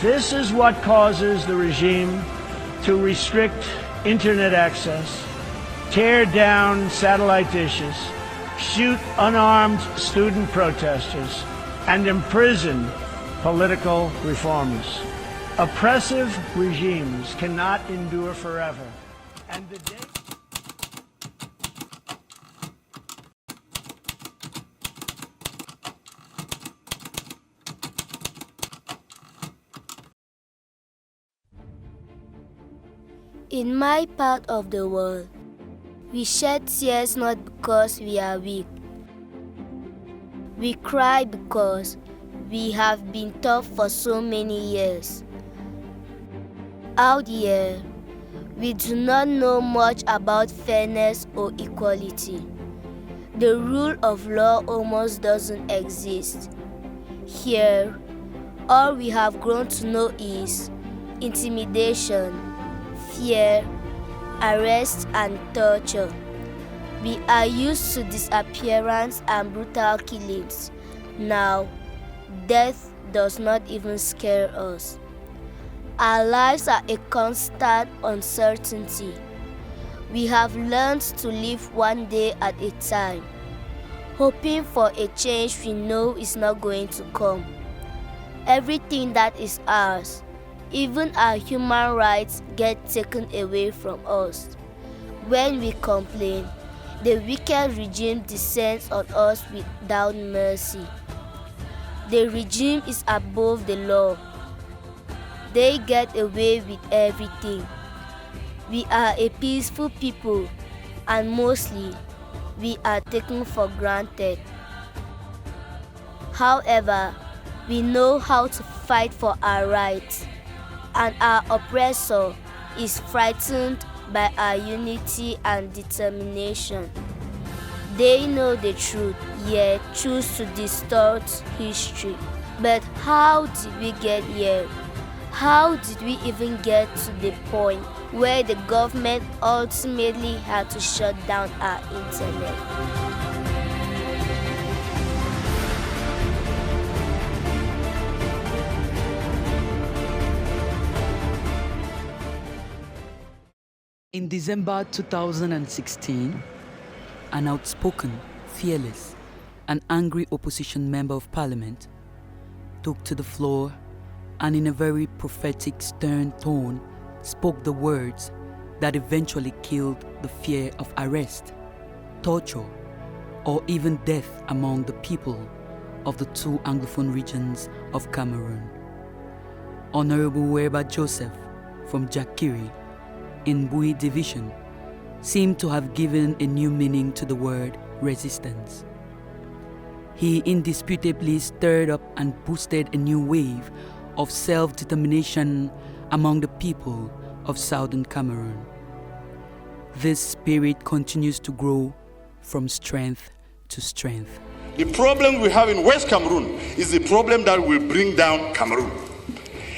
This is what causes the regime to restrict internet access, tear down satellite dishes, shoot unarmed student protesters, and imprison political reformers. Oppressive regimes cannot endure forever. And the day In my part of the world, we shed tears not because we are weak. We cry because we have been tough for so many years. Out here, we do not know much about fairness or equality. The rule of law almost doesn't exist. Here, all we have grown to know is intimidation, fear, arrest, and torture. We are used to disappearance and brutal killings. Now, death does not even scare us. Our lives are a constant uncertainty. We have learned to live one day at a time, hoping for a change we know is not going to come. Everything that is ours, even our human rights, get taken away from us. When we complain, the wicked regime descends on us without mercy. The regime is above the law. They get away with everything. We are a peaceful people, and mostly, we are taken for granted. However, we know how to fight for our rights, and our oppressor is frightened by our unity and determination. They know the truth, yet choose to distort history. But how did we get here? How did we even get to the point where the government ultimately had to shut down our internet? In December 2016, an outspoken, fearless, and angry opposition member of parliament took to the floor and in a very prophetic, stern tone spoke the words that eventually killed the fear of arrest, torture, or even death among the people of the two Anglophone regions of Cameroon. Honorable Werba Joseph from Jakiri in Bui Division seemed to have given a new meaning to the word resistance. He indisputably stirred up and boosted a new wave of self-determination among the people of southern Cameroon. This spirit continues to grow from strength to strength. The problem we have in West Cameroon is the problem that will bring down Cameroon.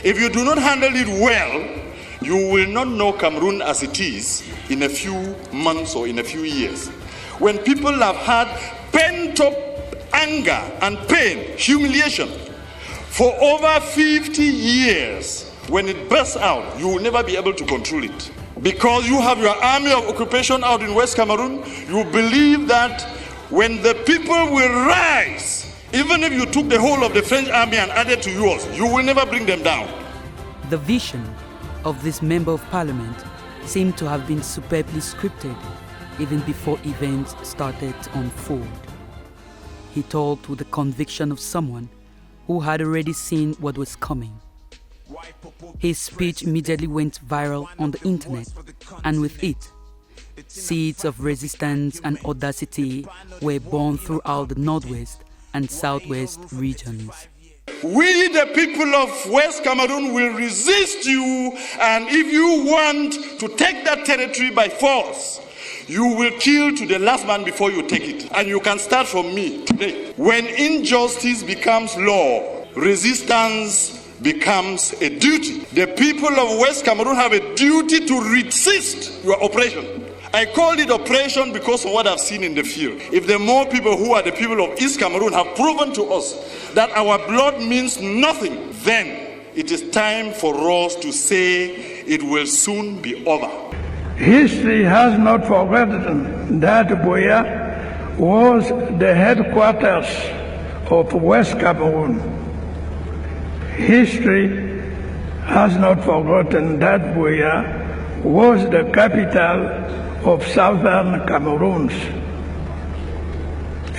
If you do not handle it well, you will not know Cameroon as it is in a few months or in a few years. When people have had pent-up anger and pain, humiliation, for over 50 years, when it bursts out, you will never be able to control it. Because you have your army of occupation out in West Cameroon, you believe that when the people will rise, even if you took the whole of the French army and added to yours, you will never bring them down. The vision of this member of parliament seemed to have been superbly scripted even before events started to unfold. He talked with the conviction of someone who had already seen what was coming. His speech immediately went viral on the internet, and with it, seeds of resistance and audacity were born throughout the northwest and southwest regions. We, the people of West Cameroon, will resist you, and if you want to take that territory by force, you will kill to the last man before you take it. And you can start from me today. When injustice becomes law, resistance becomes a duty. The people of West Cameroon have a duty to resist your oppression. I call it oppression because of what I've seen in the field. If the more people who are the people of East Cameroon have proven to us that our blood means nothing, then it is time for us to say it will soon be over. History has not forgotten that Buea was the headquarters of West Cameroon. History has not forgotten that Buea was the capital of southern Cameroon.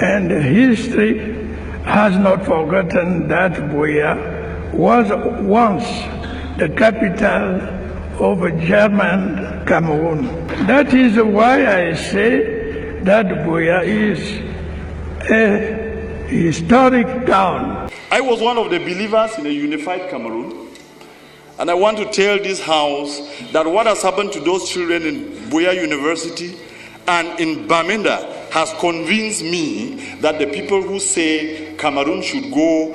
And history has not forgotten that Buea was once the capital of German Cameroon. That is why I say that Buea is a historic town. I was one of the believers in a unified Cameroon, and I want to tell this house that what has happened to those children in Buea University and in Bamenda has convinced me that the people who say Cameroon should go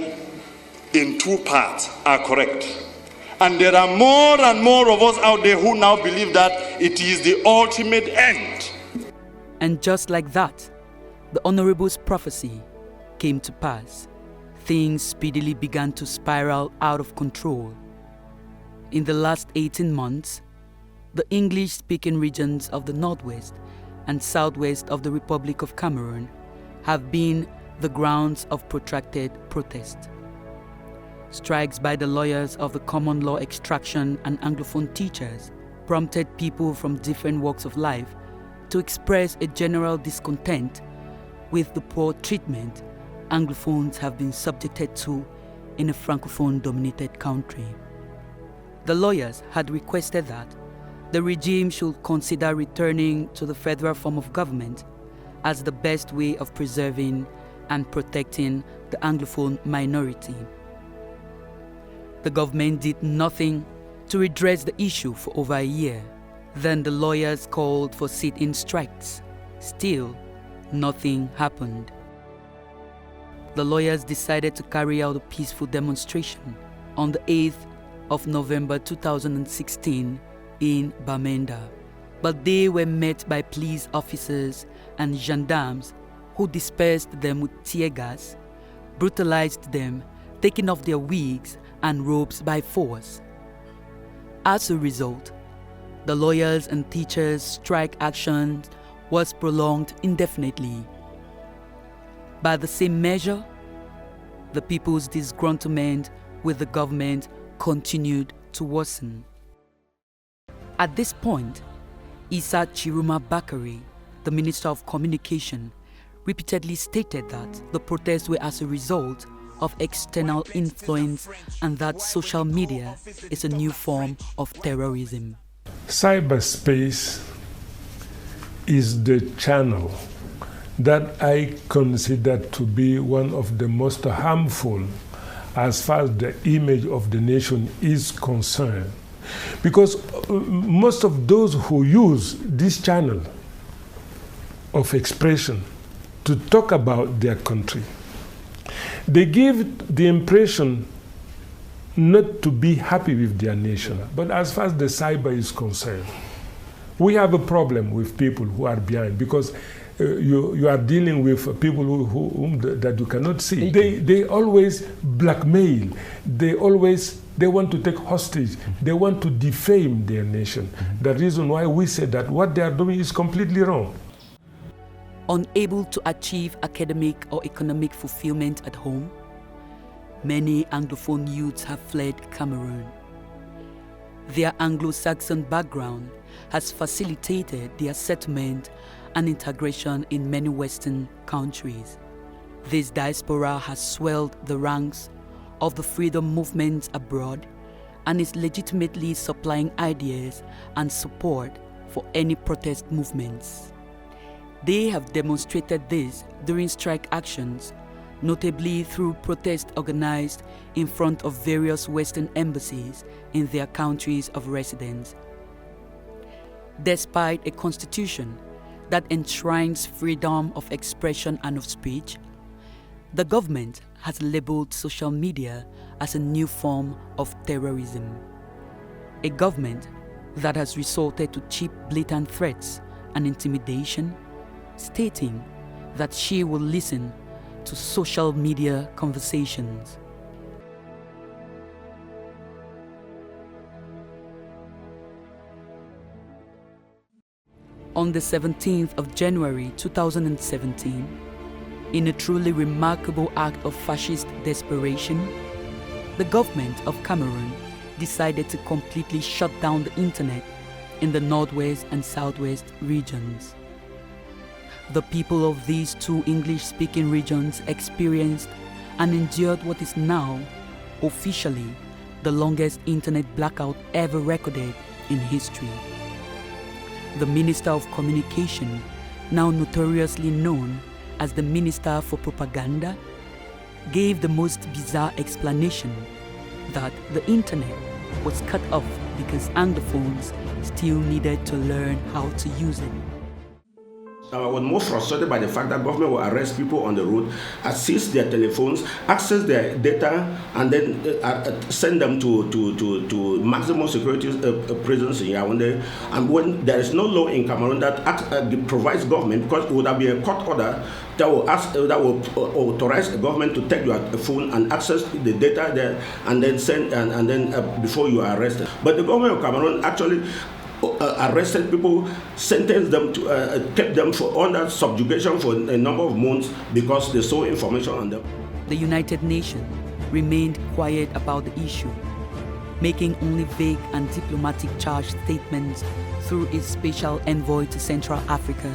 in two parts are correct. And there are more and more of us out there who now believe that it is the ultimate end. And just like that, the Honorable's prophecy came to pass. Things speedily began to spiral out of control. In the last 18 months, the English-speaking regions of the northwest and southwest of the Republic of Cameroon have been the grounds of protracted protest. Strikes by the lawyers of the common law extraction and Anglophone teachers prompted people from different walks of life to express a general discontent with the poor treatment Anglophones have been subjected to in a Francophone-dominated country. The lawyers had requested that the regime should consider returning to the federal form of government as the best way of preserving and protecting the Anglophone minority. The government did nothing to redress the issue for over a year. Then the lawyers called for sit-in strikes. Still, nothing happened. The lawyers decided to carry out a peaceful demonstration on the 8th of November 2016 in Bamenda. But they were met by police officers and gendarmes who dispersed them with tear gas, brutalized them, taking off their wigs and robes by force. As a result, the lawyers and teachers' strike action was prolonged indefinitely. By the same measure, the people's disgruntlement with the government continued to worsen. At this point, Issa Chiruma Bakari, the Minister of Communication, repeatedly stated that the protests were as a result of external influence and that social media is a new form of terrorism. Cyberspace is the channel that I consider to be one of the most harmful as far as the image of the nation is concerned. Because most of those who use this channel of expression to talk about their country, they give the impression not to be happy with their nation. But as far as the cyber is concerned, we have a problem with people who are behind, because you are dealing with people whom that you cannot see. They always blackmail. They want to take hostage. They want to defame their nation. The reason why we say that what they are doing is completely wrong. Unable to achieve academic or economic fulfillment at home, many Anglophone youths have fled Cameroon. Their Anglo-Saxon background has facilitated their settlement and integration in many Western countries. This diaspora has swelled the ranks of the freedom movement abroad and is legitimately supplying ideas and support for any protest movements. They have demonstrated this during strike actions, notably through protests organized in front of various Western embassies in their countries of residence. Despite a constitution that enshrines freedom of expression and of speech, the government has labeled social media as a new form of terrorism. A government that has resorted to cheap, blatant threats and intimidation, stating that she will listen to social media conversations. On the 17th of January 2017, in a truly remarkable act of fascist desperation, the government of Cameroon decided to completely shut down the internet in the northwest and southwest regions. The people of these two English-speaking regions experienced and endured what is now, officially, the longest internet blackout ever recorded in history. The Minister of Communication, now notoriously known as the Minister for Propaganda, gave the most bizarre explanation that the internet was cut off because Anglophones still needed to learn how to use it. I was more frustrated by the fact that government will arrest people on the road, seize their telephones, access their data, and then send them to maximum security prisons in Yaoundé. And when there is no law in Cameroon that provides government, because it would have been a court order that will authorize the government to take your phone and access the data there, and then send before you are arrested. But the government of Cameroon actually arrested people, sentenced them to, kept them under subjugation for a number of months because they saw information on them. The United Nations remained quiet about the issue, making only vague and diplomatic charged statements through its special envoy to Central Africa,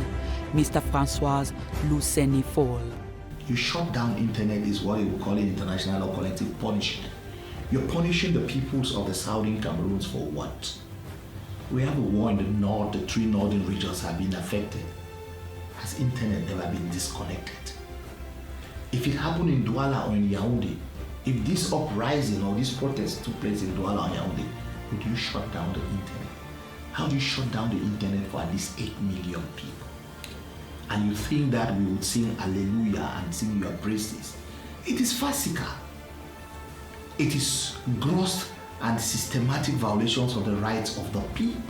Mr. Francois Luceni Fall. You shut down internet is what we call international or collective punishment. You're punishing the peoples of the southern Cameroons for what? We have a war in the north, the three northern regions have been affected. Has internet never been disconnected? If it happened in Douala or in Yaoundé, if this uprising or this protest took place in Douala or Yaoundé, would you shut down the internet? How do you shut down the internet for at least 8 million people? And you think that we would sing Alleluia and sing your praises? It is farcical. It is gross and systematic violations of the rights of the people.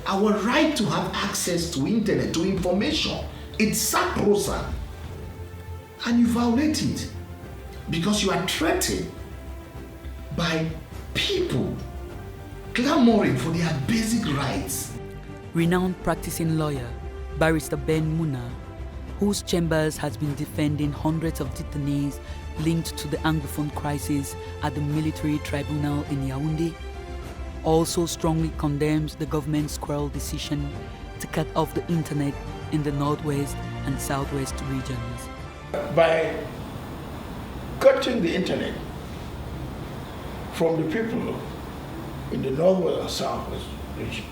Our right to have access to internet, to information, it's sacrosanct. And you violate it because you are threatened by people clamoring for their basic rights. Renowned practicing lawyer, Barrister Ben Muna, whose chambers has been defending hundreds of detainees linked to the Anglophone crisis at the military tribunal in Yaoundé, also strongly condemns the government's cruel decision to cut off the internet in the northwest and southwest regions. By cutting the internet from the people in the northwest and southwest region,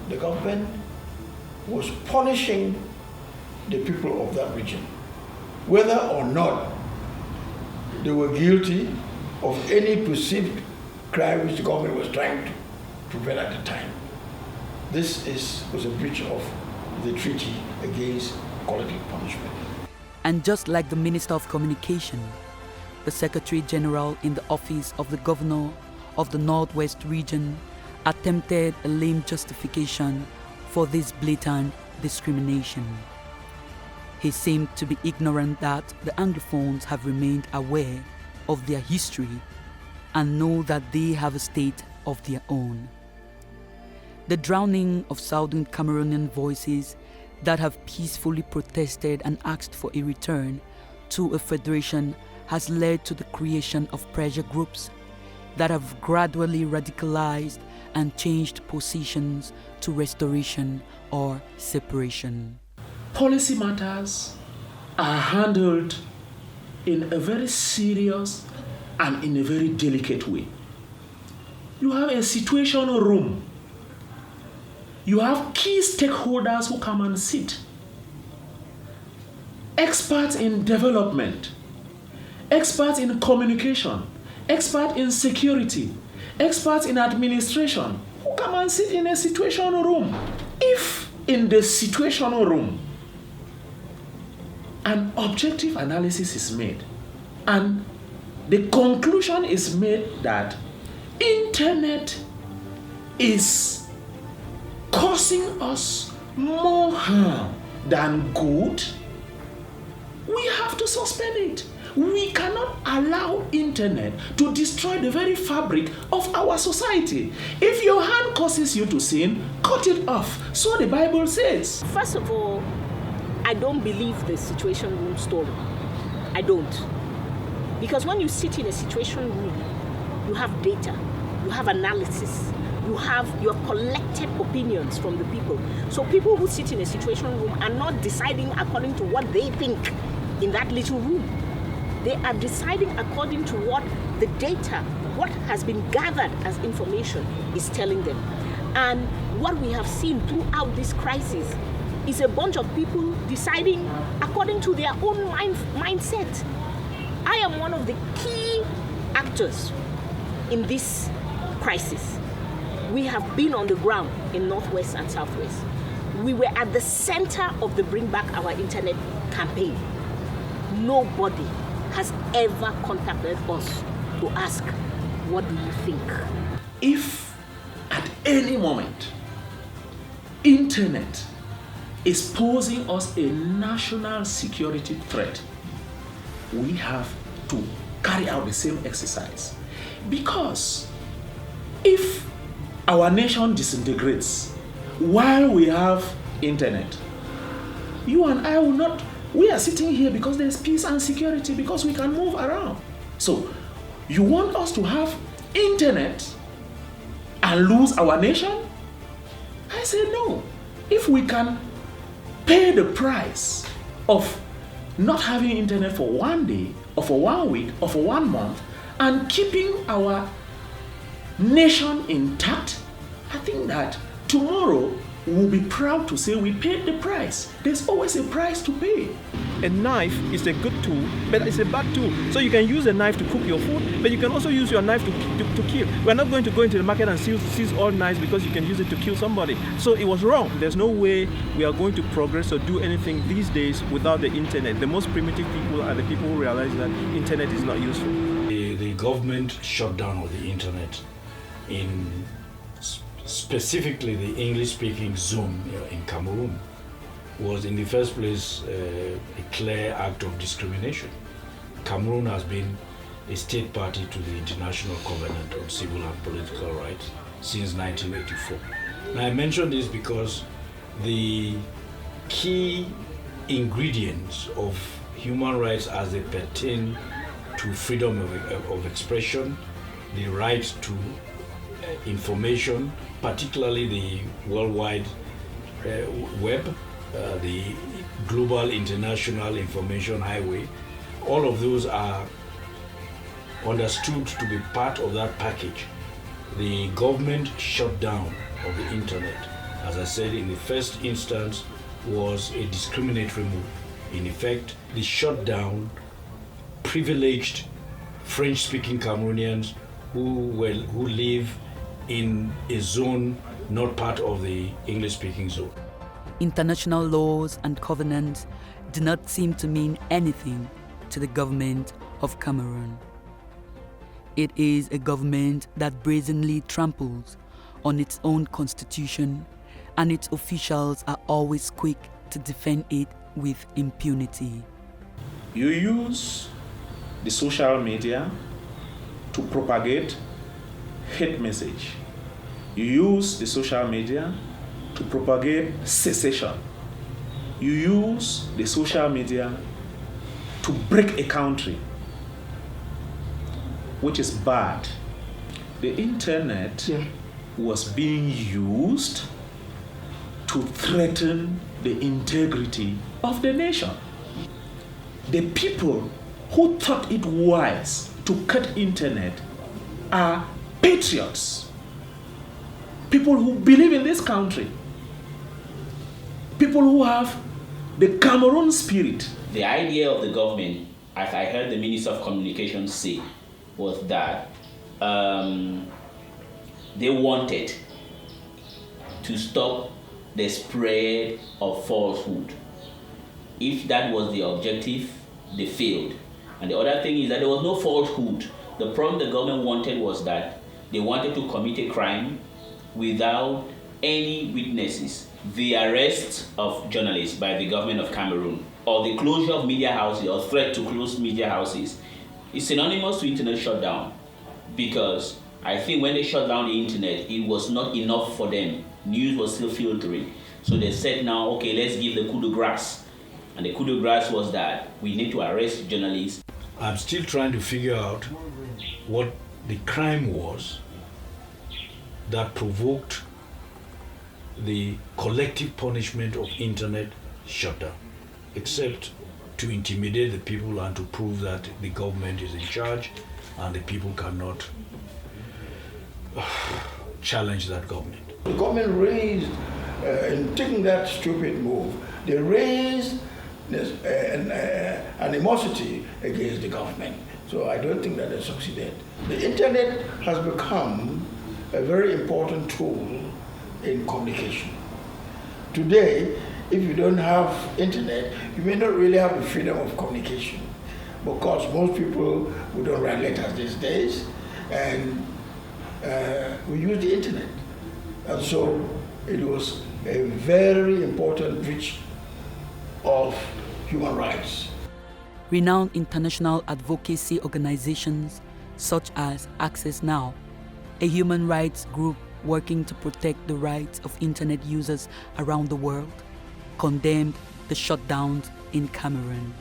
the government was punishing the people of that region, whether or not they were guilty of any perceived crime which the government was trying to prevent at the time. This was a breach of the treaty against collective punishment. And just like the Minister of Communication, the Secretary General in the office of the Governor of the Northwest region attempted a lame justification for this blatant discrimination. He seemed to be ignorant that the Anglophones have remained aware of their history and know that they have a state of their own. The drowning of Southern Cameroonian voices that have peacefully protested and asked for a return to a federation has led to the creation of pressure groups that have gradually radicalized and changed positions to restoration or separation. Policy matters are handled in a very serious and in a very delicate way. You have a situational room. You have key stakeholders who come and sit. Experts in development, experts in communication, experts in security, experts in administration who come and sit in a situational room. If in the situational room an objective analysis is made and the conclusion is made that internet is causing us more harm than good, we have to suspend it. We cannot allow internet to destroy the very fabric of our society. If your hand causes you to sin, cut it off. So the Bible says. First of all, I don't believe the situation room story. I don't. Because when you sit in a situation room, you have data, you have analysis, you have your collected opinions from the people. So people who sit in a situation room are not deciding according to what they think in that little room. They are deciding according to what the data, what has been gathered as information is telling them. And what we have seen throughout this crisis is a bunch of people deciding according to their own mindset. I am one of the key actors in this crisis. We have been on the ground in Northwest and Southwest. We were at the center of the Bring Back Our Internet campaign. Nobody has ever contacted us to ask, what do you think? If at any moment, internet is posing us a national security threat, we have to carry out the same exercise. Because if our nation disintegrates while we have internet, you and I will not, we are sitting here because there's peace and security, because we can move around. So you want us to have internet and lose our nation? I say no. If we can pay the price of not having internet for 1 day, or for 1 week, or for 1 month, and keeping our nation intact, I think that tomorrow we'll be proud to say we paid the price. There's always a price to pay. A knife is a good tool, but it's a bad tool. So you can use a knife to cook your food, but you can also use your knife to kill. We're not going to go into the market and seize all knives because you can use it to kill somebody. So it was wrong. There's no way we are going to progress or do anything these days without the internet. The most primitive people are the people who realize that internet is not useful. The government shut down of the internet in specifically the English-speaking zone in Cameroon was in the first place a clear act of discrimination. Cameroon has been a state party to the International Covenant on Civil and Political Rights since 1984. Now I mention this because the key ingredients of human rights as they pertain to freedom of expression, the right to information, particularly the World Wide Web, the Global International Information Highway, all of those are understood to be part of that package. The government shutdown of the internet, as I said in the first instance, was a discriminatory move. In effect, the shutdown privileged French-speaking Cameroonians who live in a zone not part of the English-speaking zone. International laws and covenants do not seem to mean anything to the government of Cameroon. It is a government that brazenly tramples on its own constitution, and its officials are always quick to defend it with impunity. You use the social media to propagate hate message. You use the social media to propagate secession. You use the social media to break a country, which is bad. The internet was being used to threaten the integrity of the nation. The people who thought it wise to cut internet are patriots, people who believe in this country, people who have the Cameroon spirit. The idea of the government, as I heard the Minister of Communications say, was that they wanted to stop the spread of falsehood. If that was the objective, they failed. And the other thing is that there was no falsehood. The problem the government wanted was that they wanted to commit a crime without any witnesses. The arrest of journalists by the government of Cameroon or the closure of media houses or threat to close media houses is synonymous to internet shutdown, because I think when they shut down the internet, it was not enough for them. News was still filtering. So they said now, okay, let's give the coup de grace. And the coup de grace was that we need to arrest journalists. I'm still trying to figure out what the crime was that provoked the collective punishment of internet shutdown, except to intimidate the people and to prove that the government is in charge and the people cannot challenge that government. The government raised, in taking that stupid move, they raised an animosity against the government. So I don't think that they succeeded. The internet has become a very important tool in communication. Today, if you don't have internet, you may not really have the freedom of communication, because most people who don't write letters these days, and we use the internet. And so it was a very important breach of human rights. Renowned international advocacy organizations such as Access Now, a human rights group working to protect the rights of internet users around the world, condemned the shutdowns in Cameroon.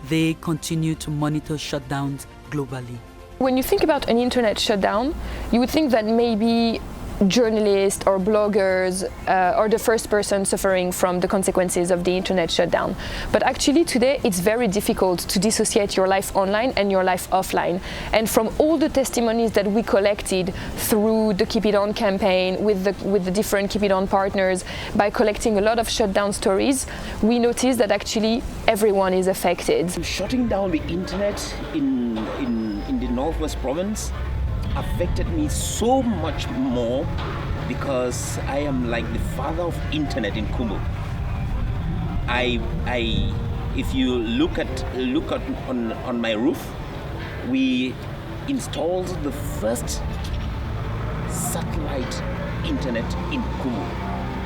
They continue to monitor shutdowns globally. When you think about an internet shutdown, you would think that maybe journalists or bloggers are the first person suffering from the consequences of the internet shutdown. But actually today it's very difficult to dissociate your life online and your life offline. And from all the testimonies that we collected through the Keep It On campaign with the different Keep It On partners, by collecting a lot of shutdown stories, we noticed that actually everyone is affected. Shutting down the internet in the Northwest Province affected me so much more, because I am like the father of internet in Kumu. If you look on my roof, we installed the first satellite internet in Kumu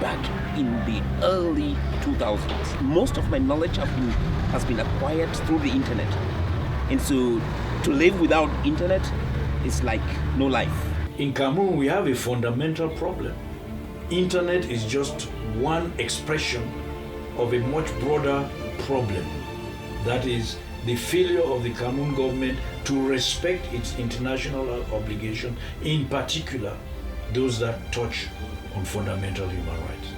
back in the early 2000s. Most of my knowledge has been acquired through the internet, and so to live without internet, it's like no life. In Cameroon, we have a fundamental problem. Internet is just one expression of a much broader problem. That is the failure of the Cameroon government to respect its international obligation, in particular, those that touch on fundamental human rights.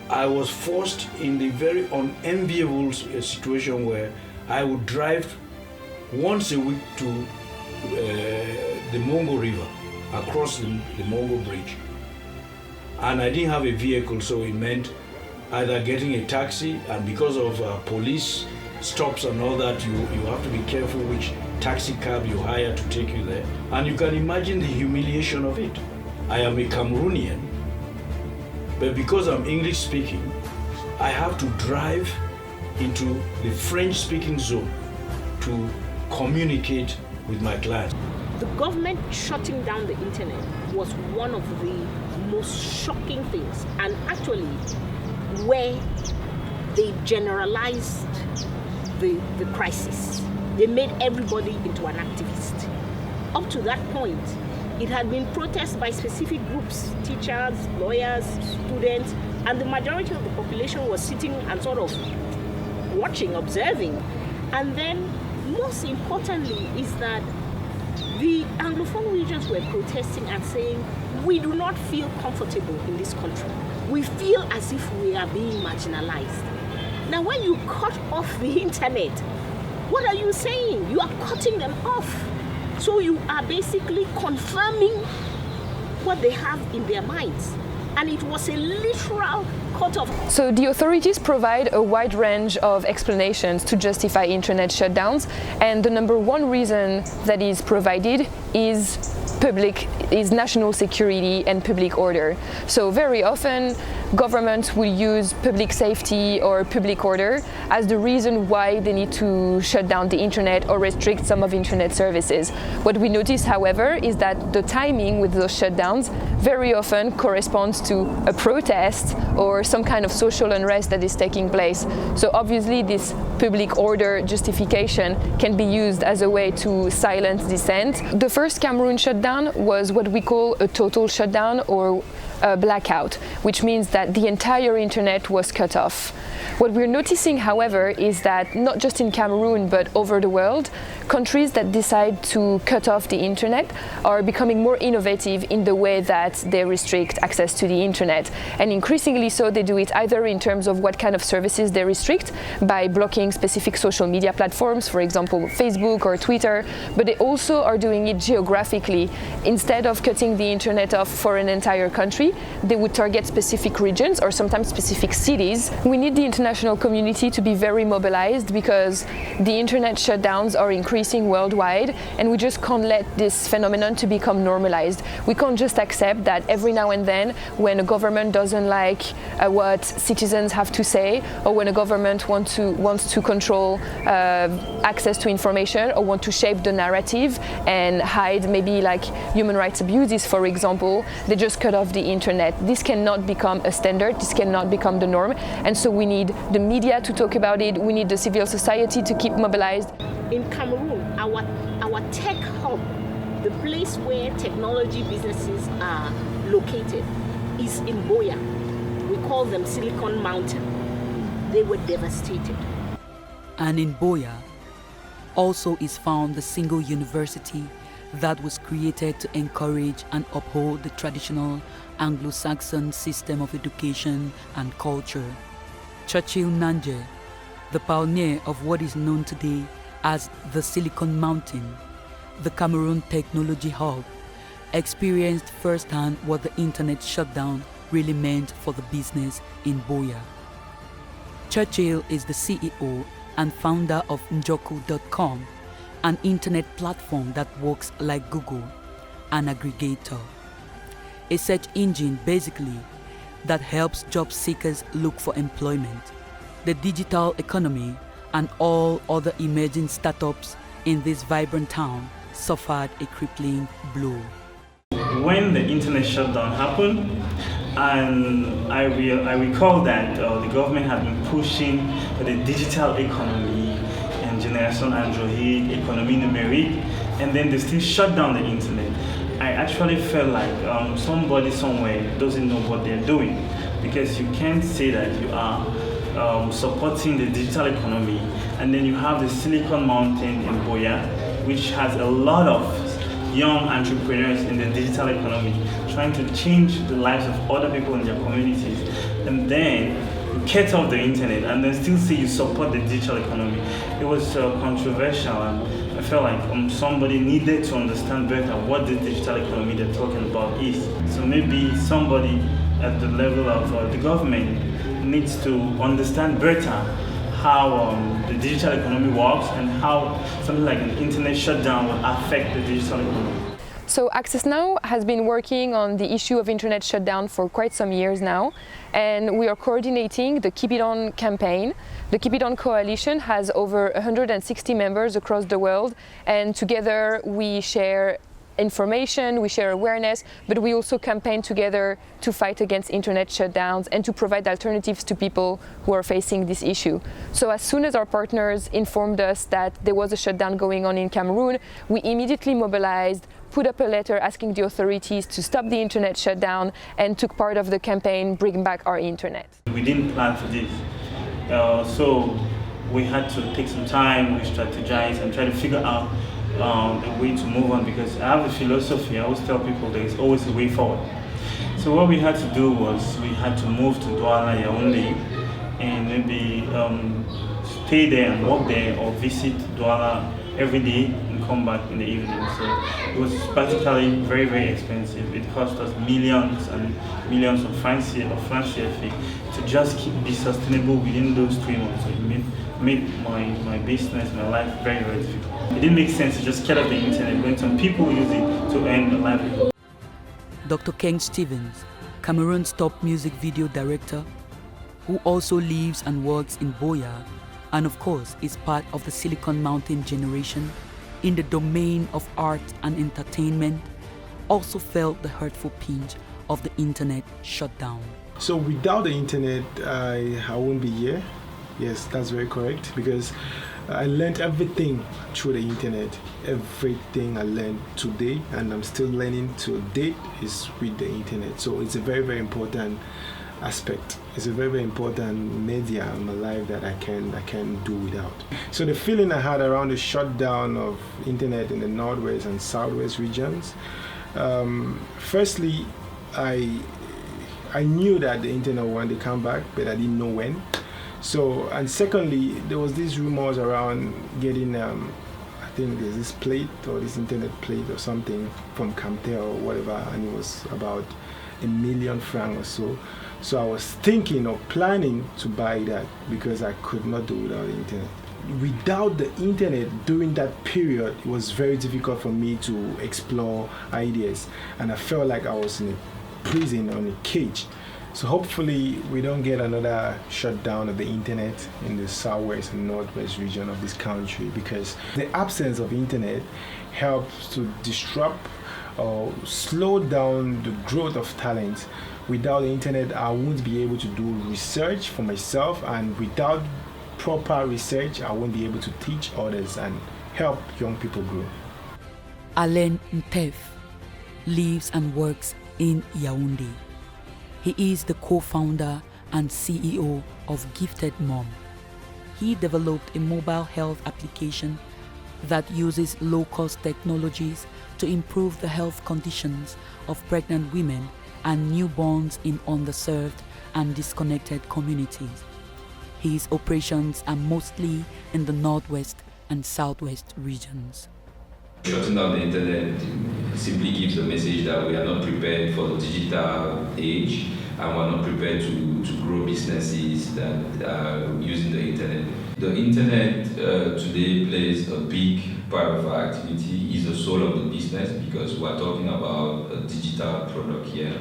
I was forced in the very unenviable situation where I would drive once a week to the Mongo River, across the Mongo Bridge. And I didn't have a vehicle, so it meant either getting a taxi, and because of police stops and all that, you have to be careful which taxi cab you hire to take you there. And you can imagine the humiliation of it. I am a Cameroonian, but because I'm English speaking, I have to drive into the French speaking zone to communicate with my clients. The government shutting down the internet was one of the most shocking things, and actually where they generalized the crisis. They made everybody into an activist. Up to that point, it had been protested by specific groups, teachers, lawyers, students, and the majority of the population was sitting and sort of watching, observing. And then most importantly is that the Anglophone regions were protesting and saying, we do not feel comfortable in this country. We feel as if we are being marginalized. Now, when you cut off the internet, what are you saying? You are cutting them off. So you are basically confirming what they have in their minds. And it was a literal cut off. So the authorities provide a wide range of explanations to justify internet shutdowns, and the number one reason that is provided is national security and public order. So very often governments will use public safety or public order as the reason why they need to shut down the internet or restrict some of internet services. What we notice, however, is that the timing with those shutdowns very often corresponds to a protest or or some kind of social unrest that is taking place. So obviously this public order justification can be used as a way to silence dissent. The first Cameroon shutdown was what we call a total shutdown or a blackout, which means that the entire internet was cut off. What we're noticing, however, is that not just in Cameroon but over the world, countries that decide to cut off the internet are becoming more innovative in the way that they restrict access to the internet. And increasingly so, they do it either in terms of what kind of services they restrict by blocking specific social media platforms, for example Facebook or Twitter, but they also are doing it geographically. Instead of cutting the internet off for an entire country, they would target specific regions or sometimes specific cities. We need the international community to be very mobilized because the internet shutdowns are increasing worldwide, and we just can't let this phenomenon to become normalized. We can't just accept that every now and then when a government doesn't like what citizens have to say, or when a government wants to control access to information or want to shape the narrative and hide maybe like human rights abuses, for example, they just cut off the internet. This cannot become a standard, this cannot become the norm, and so we need the media to talk about it, we need the civil society to keep mobilized. In Cameroon, our tech hub, the place where technology businesses are located, is in Buea. We call them Silicon Mountain. They were devastated. And in Buea also is found the single university that was created to encourage and uphold the traditional Anglo-Saxon system of education and culture. Churchill Nanje, the pioneer of what is known today as the Silicon Mountain, the Cameroon Technology Hub, experienced firsthand what the internet shutdown really meant for the business in Buea. Churchill is the CEO and founder of Njoku.com, an internet platform that works like Google, an aggregator. A search engine basically that helps job seekers look for employment. The digital economy and all other emerging startups in this vibrant town suffered a crippling blow. When the internet shutdown happened, and I recall that the government had been pushing for the digital economy and Generation Android, economy numérique, and then they still shut down the internet. I actually felt like somebody somewhere doesn't know what they're doing, because you can't say that you are supporting the digital economy and then you have the Silicon Mountain in Buea, which has a lot of young entrepreneurs in the digital economy trying to change the lives of other people in their communities, and then you cut off the internet and then still say you support the digital economy. It was controversial, and I felt like somebody needed to understand better what the digital economy they're talking about is. So maybe somebody at the level of the government needs to understand better how the digital economy works and how something like an internet shutdown will affect the digital economy. So Access Now has been working on the issue of internet shutdown for quite some years now, and we are coordinating the Keep It On campaign. The Keep It On coalition has over 160 members across the world, and together we share information, we share awareness, but we also campaign together to fight against internet shutdowns and to provide alternatives to people who are facing this issue. So as soon as our partners informed us that there was a shutdown going on in Cameroon, we immediately mobilized, put up a letter asking the authorities to stop the internet shutdown, and took part of the campaign Bring Back Our Internet. We didn't plan for this, so we had to take some time, we strategized and try to figure out a way to move on, because I have a philosophy. I always tell people there is always a way forward. So what we had to do was we had to move to Douala, Yaoundé, and maybe stay there and work there, or visit Douala every day and come back in the evening. So it was practically very, very expensive. It cost us millions and millions of francs CFA to just be sustainable within those 3 months. So it made my business, my life very, very difficult. It didn't make sense to just cut off the internet when some people use it to earn a livelihood. Dr. Ken Stevens, Cameroon's top music video director, who also lives and works in Buea, and of course is part of the Silicon Mountain generation in the domain of art and entertainment, also felt the hurtful pinch of the internet shutdown. So without the internet, I won't be here. Yes, that's very correct, because I learned everything through the internet. Everything I learned today, and I'm still learning to date, is with the internet. So it's a very, very important aspect. It's a very, very important media in my life that I can do without. So the feeling I had around the shutdown of internet in the Northwest and Southwest regions, firstly, I knew that the internet wanted to come back, but I didn't know when. So, and secondly, there was these rumors around getting, I think there's this plate or this internet plate or something from Camtel or whatever, and it was about $1 million francs or so. So I was thinking or planning to buy that because I could not do without the internet. Without the internet during that period, it was very difficult for me to explore ideas, and I felt like I was in a prison or in a cage. So hopefully we don't get another shutdown of the internet in the southwest and northwest region of this country, because the absence of internet helps to disrupt or slow down the growth of talent. Without the internet, I won't be able to do research for myself, and without proper research, I won't be able to teach others and help young people grow. Alain Ntef lives and works in Yaoundé. He is the co-founder and CEO of Gifted Mom. He developed a mobile health application that uses low-cost technologies to improve the health conditions of pregnant women and newborns in underserved and disconnected communities. His operations are mostly in the Northwest and Southwest regions. Shutting down the internet simply gives the message that we are not prepared for the digital age, and we're not prepared to grow businesses that are using the internet. The internet today plays a big part of our activity, is the soul of the business, because we're talking about a digital product here.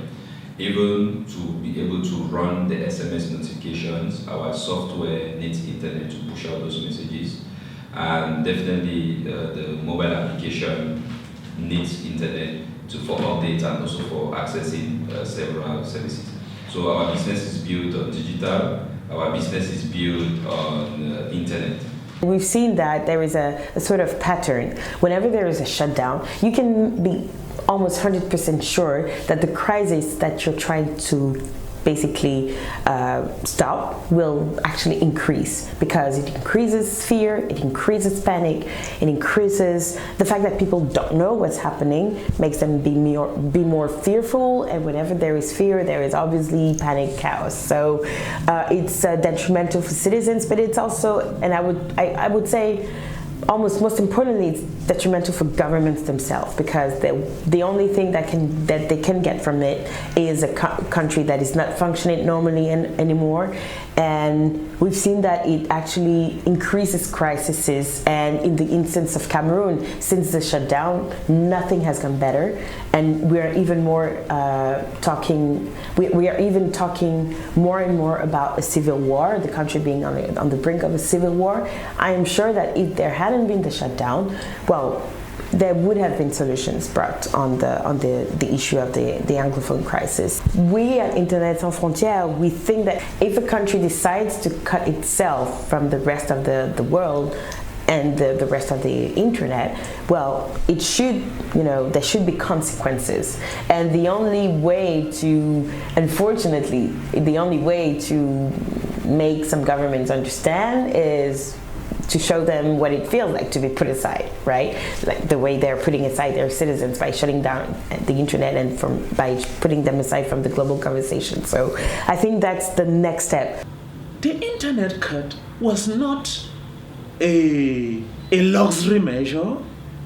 Even to be able to run the SMS notifications, our software needs internet to push out those messages. And definitely the mobile application needs internet for updates and also for accessing several services. So our business is built on digital, our business is built on internet. We've seen that there is a sort of pattern. Whenever there is a shutdown, you can be almost 100% sure that the crisis that you're trying to basically stop will actually increase, because it increases fear, it increases panic, it increases the fact that people don't know what's happening, makes them be more fearful, and whenever there is fear, there is obviously panic, chaos. So it's detrimental for citizens, but it's also, and I would say, almost most importantly, it's detrimental for governments themselves, because the only thing that they can get from it is a country that is not functioning normally anymore. And we've seen that it actually increases crises. And in the instance of Cameroon, since the shutdown, nothing has gone better. And we are even more talking. We are even talking more and more about a civil war. The country being on the brink of a civil war. I am sure that if there hadn't been the shutdown, well, there would have been solutions brought on the issue of the Anglophone crisis. We at Internet Sans Frontières, we think that if a country decides to cut itself from the rest of the world and the rest of the internet, well, it should, there should be consequences. And the only way to, unfortunately, the only way to make some governments understand is to show them what it feels like to be put aside, right? Like the way they're putting aside their citizens by shutting down the internet and by putting them aside from the global conversation. So I think that's the next step. The internet cut was not a luxury measure.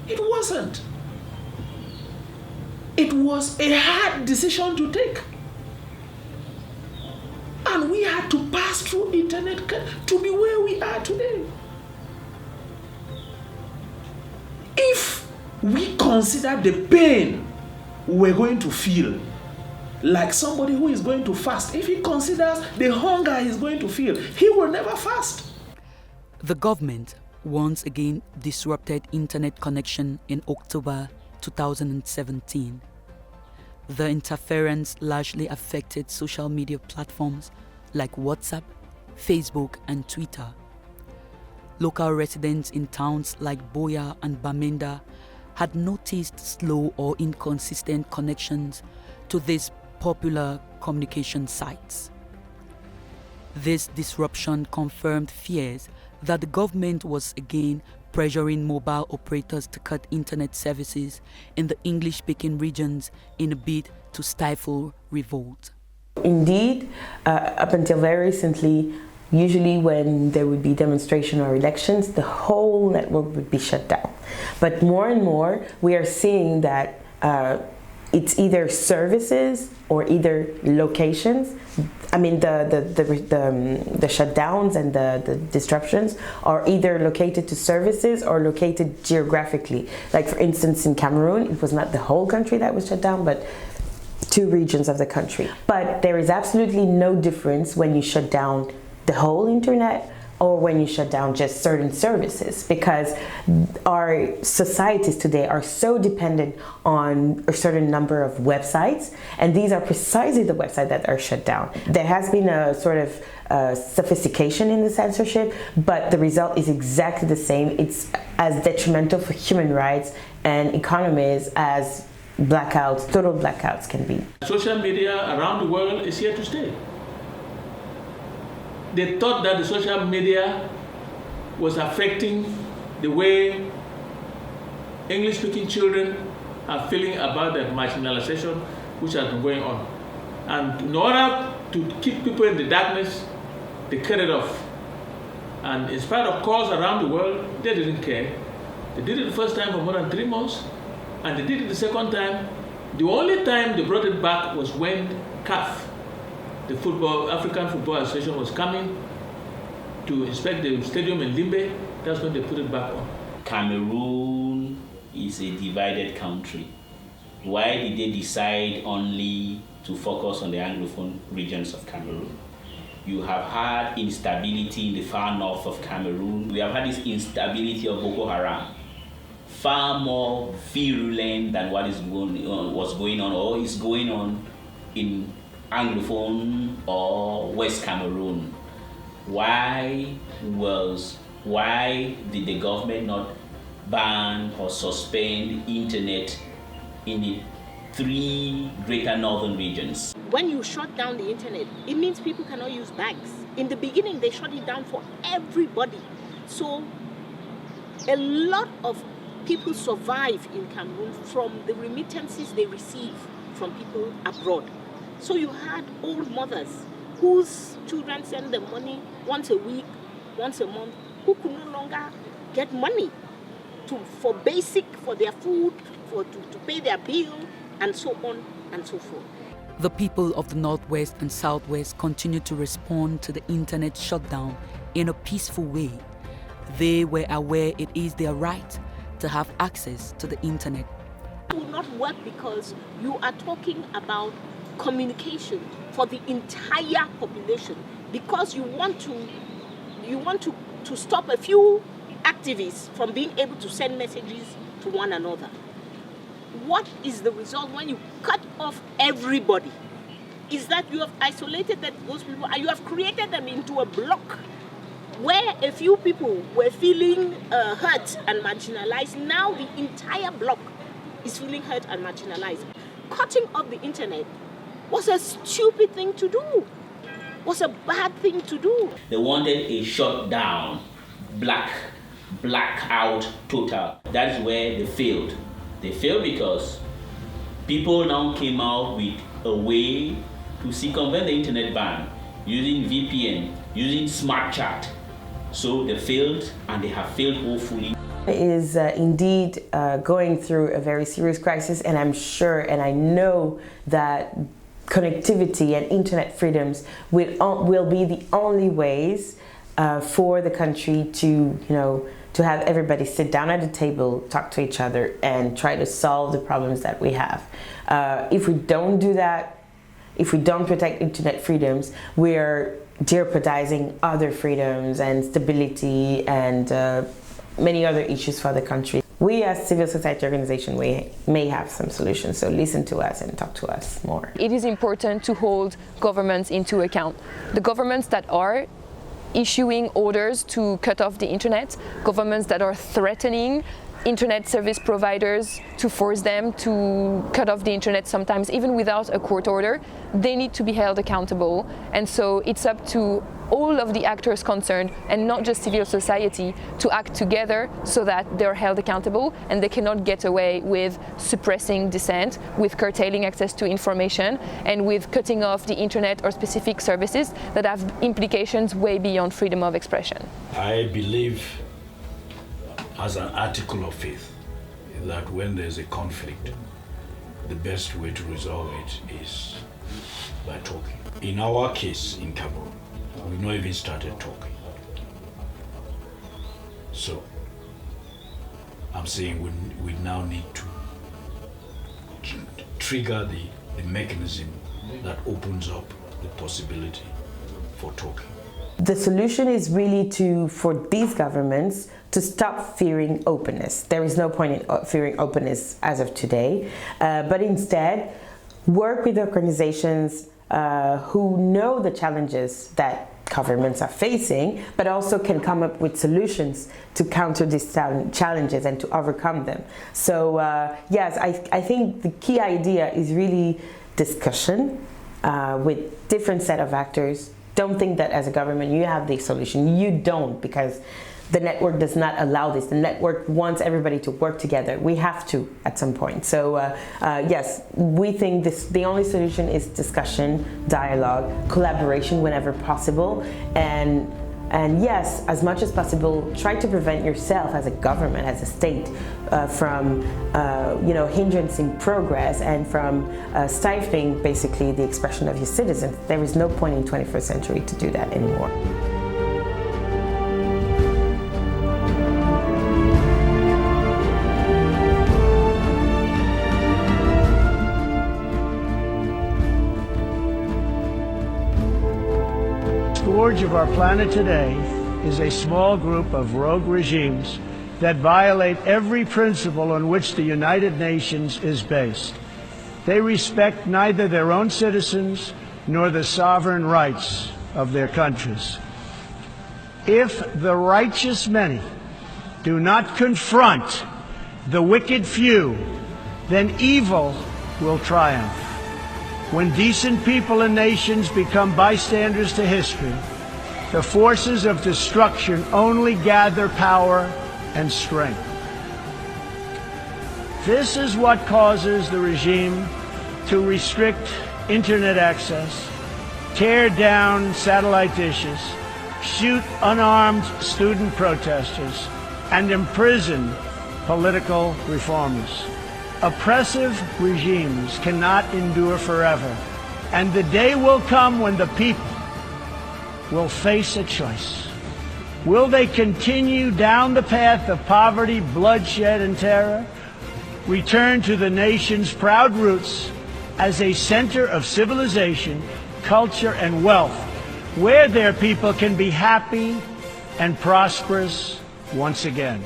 It wasn't. It was a hard decision to take. And we had to pass through internet cut to be where we are today. If we consider the pain we're going to feel, like somebody who is going to fast, if he considers the hunger he's going to feel, he will never fast. The government once again disrupted internet connection in October 2017. The interference largely affected social media platforms like WhatsApp, Facebook, and Twitter. Local residents in towns like Boya and Bamenda had noticed slow or inconsistent connections to these popular communication sites. This disruption confirmed fears that the government was again pressuring mobile operators to cut internet services in the English-speaking regions in a bid to stifle revolt. Indeed, up until very recently, usually when there would be demonstration or elections, the whole network would be shut down. But more and more, we are seeing that it's either services or either locations. I mean, the shutdowns and the disruptions are either located to services or located geographically. Like for instance, in Cameroon, it was not the whole country that was shut down, but 2 regions of the country. But there is absolutely no difference when you shut down the whole internet or when you shut down just certain services, because our societies today are so dependent on a certain number of websites, and these are precisely the websites that are shut down. There has been a sort of sophistication in the censorship, but the result is exactly the same. It's as detrimental for human rights and economies as blackouts, total blackouts can be. Social media around the world is here to stay. They thought that the social media was affecting the way English-speaking children are feeling about the marginalization which has been going on. And in order to keep people in the darkness, they cut it off. And in spite of calls around the world, they didn't care. They did it the first time for more than 3 months, and they did it the second time. The only time they brought it back was when CAF, the African Football Association, was coming to inspect the stadium in Limbe. That's when they put it back on. Cameroon is a divided country. Why did they decide only to focus on the Anglophone regions of Cameroon? You have had instability in the far north of Cameroon. We have had this instability of Boko Haram, far more virulent than what is was going on or is going on in Anglophone or West Cameroon. Why did the government not ban or suspend internet in the 3 greater northern regions? When you shut down the internet, it means people cannot use banks. In the beginning, they shut it down for everybody. So a lot of people survive in Cameroon from the remittances they receive from people abroad. So you had old mothers whose children send them money once a week, once a month, who could no longer get money for their food, to pay their bill, and so on and so forth. The people of the Northwest and Southwest continue to respond to the internet shutdown in a peaceful way. They were aware it is their right to have access to the internet. It will not work because you are talking about communication for the entire population, because you want to stop a few activists from being able to send messages to one another. What is the result when you cut off everybody? Is that you have isolated those people and you have created them into a block where a few people were feeling hurt and marginalized. Now the entire block is feeling hurt and marginalized. Cutting off the internet was a stupid thing to do, was a bad thing to do. They wanted a shutdown, blackout total. That's where they failed. They failed because people now came out with a way to circumvent the internet ban using VPN, using smart chat. So they failed, and they have failed woefully. Is indeed going through a very serious crisis, and I'm sure and I know that connectivity and internet freedoms will be the only ways for the country to have everybody sit down at a table, talk to each other, and try to solve the problems that we have. If we don't do that, if we don't protect internet freedoms, we're jeopardizing other freedoms and stability and many other issues for the country. we as civil society organization, we may have some solutions. So listen to us and talk to us more. It is important to hold governments into account. The governments that are issuing orders to cut off the internet, governments that are threatening internet service providers to force them to cut off the internet, sometimes even without a court order, they need to be held accountable. And so it's up to all of the actors concerned, and not just civil society, to act together so that they're held accountable and they cannot get away with suppressing dissent, with curtailing access to information, and with cutting off the internet or specific services that have implications way beyond freedom of expression. I believe, as an article of faith, that when there's a conflict, the best way to resolve it is by talking. In our case in Cameroon, we've not even started talking. So I'm saying we now need to trigger the mechanism that opens up the possibility for talking. The solution is really for these governments to stop fearing openness. There is no point in fearing openness as of today, but instead work with organizations who know the challenges that governments are facing, but also can come up with solutions to counter these challenges and to overcome them. So yes, I think the key idea is really discussion with different set of actors. Don't think that as a government you have the solution. You don't, because the network does not allow this. The network wants everybody to work together. We have to at some point. So yes, we think the only solution is discussion, dialogue, collaboration whenever possible, and yes, as much as possible, try to prevent yourself as a government, as a state, from hindering progress and from stifling basically the expression of your citizens. There is no point in 21st century to do that anymore. Scourge of our planet today is a small group of rogue regimes that violate every principle on which the United Nations is based. They respect neither their own citizens nor the sovereign rights of their countries. If the righteous many do not confront the wicked few, then evil will triumph. When decent people and nations become bystanders to history, the forces of destruction only gather power and strength. This is what causes the regime to restrict internet access, tear down satellite dishes, shoot unarmed student protesters, and imprison political reformers. Oppressive regimes cannot endure forever, and the day will come when the people will face a choice. Will they continue down the path of poverty, bloodshed, and terror, return to the nation's proud roots as a center of civilization, culture, and wealth, where their people can be happy and prosperous once again?